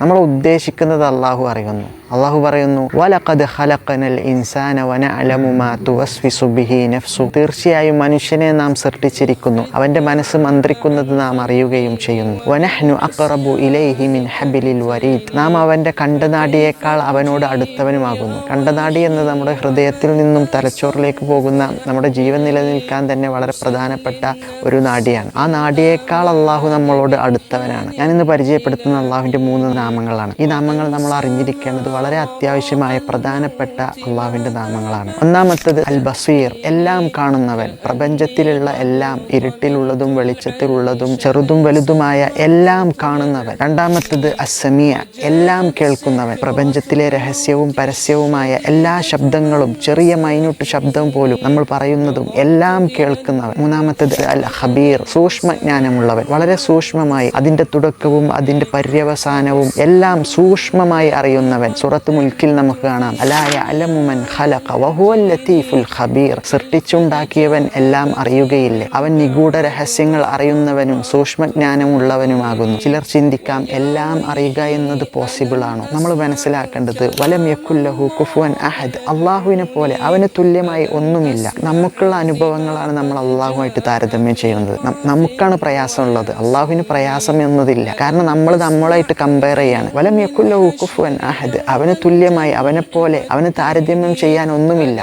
നമ്മൾ ഉദ്ദേശിക്കുന്നത് അള്ളാഹു അറിയുന്നു. അള്ളാഹു പറയുന്നു, വലഖദ് ഖലഖനൽ ഇൻസാന വനഅലമു മാ തുവസ്വിസു ബിഹി നഫ്സു. തീർച്ചയായും മനുഷ്യനെ നാം സൃഷ്ടിച്ചിരിക്കുന്നു, അവൻ്റെ മനസ്സ് മന്ത്രിക്കുന്നത് നാം അറിയുകയും ചെയ്യുന്നു. വനഹ്നു അഖറബു ഇലൈഹി മിൻ ഹബിലിൽ വരീദ്. നാം അവൻ്റെ കണ്ടനാടിയേക്കാൾ അവനോട് അടുത്തവനുമാകുന്നു. കണ്ടനാടി എന്നത് നമ്മുടെ ഹൃദയത്തിൽ നിന്നും തലച്ചോറിലേക്ക് പോകുന്ന നമ്മുടെ ജീവൻ നിലനിൽക്കാൻ തന്നെ വളരെ പ്രധാനപ്പെട്ട ഒരു നാഡിയാണ്. ആ നാഡിയേക്കാൾ അള്ളാഹു നമ്മളോട് അടുത്തവനാണ്. ഞാനിന്ന് പരിചയപ്പെടുത്തുന്ന അള്ളാഹുവിൻ്റെ 3 നാമങ്ങളാണ്. ഈ നാമങ്ങൾ നമ്മൾ അറിഞ്ഞിരിക്കേണ്ടത് വളരെ അത്യാവശ്യമായ പ്രധാനപ്പെട്ട അള്ളാഹുവിൻ്റെ നാമങ്ങളാണ്. ഒന്നാമത്തത് അൽ ബസീർ, എല്ലാം കാണുന്നവൻ. പ്രപഞ്ചത്തിലുള്ള എല്ലാം, ഇരുട്ടിലുള്ളതും വെളിച്ചത്തിലുള്ളതും ചെറുതും വലുതുമായ എല്ലാം കാണുന്നവൻ. രണ്ടാമത്തത് അസ്സമിയ, എല്ലാം കേൾക്കുന്നവൻ. പ്രപഞ്ചത്തിലെ രഹസ്യവും പരസ്യവുമായ എല്ലാ ശബ്ദങ്ങളും, ചെറിയ മൈന്യൂട്ട് ശബ്ദം പോലും നമ്മൾ പറയുന്നതും എല്ലാം കേൾക്കുന്നവൻ. മൂന്നാമത്തത് അൽ ഖബീർ, സൂക്ഷ്മജ്ഞാനമുള്ളവൻ. വളരെ സൂക്ഷ്മമായി അതിൻ്റെ തുടക്കവും അതിൻ്റെ പര്യവസാനവും എല്ലാം സൂക്ഷ്മമായി അറിയുന്നവൻ. സൂറത്ത് മുൽക്കിൽ നമുക്ക് കാണാം, അലാ യഅലമു മൻ ഖലഖ വഹുവൽ ലതീഫുൽ ഖബീർ. സൃഷ്ടിച്ചുണ്ടാക്കിയവൻ എല്ലാം അറിയുകയില്ലേ, അവൻ നിഗൂഢ രഹസ്യങ്ങൾ അറിയുന്നവനും സൂക്ഷ്മജ്ഞാനമുള്ളവനുമാകുന്നു. ചിലർ ചിന്തിക്കാം, എല്ലാം അറിയുക എന്നത് പോസിബിൾ ആണോ? നമ്മൾ മനസ്സിലാക്കേണ്ടത്, വലം യകുൽ ലഹു കുഫുവൻ അഹദ്, അള്ളാഹുവിനെ പോലെ അവന് തുല്യമായി ഒന്നുമില്ല. നമുക്കുള്ള അനുഭവങ്ങളാണ് നമ്മൾ അള്ളാഹുമായിട്ട് താരതമ്യം ചെയ്യുന്നത്. നമുക്കാണ് പ്രയാസമുള്ളത്, അള്ളാഹുവിന് പ്രയാസം എന്നതില്ല. കാരണം നമ്മൾ നമ്മളായിട്ട് കമ്പയർ ചെയ്യാണ്. വലം യകുൽ ലഹു കുഫുവൻ അഹദ്, അവന് തുല്യമായി, അവനെപ്പോലെ അവന് താരതമ്യം ചെയ്യാൻ ഒന്നുമില്ല.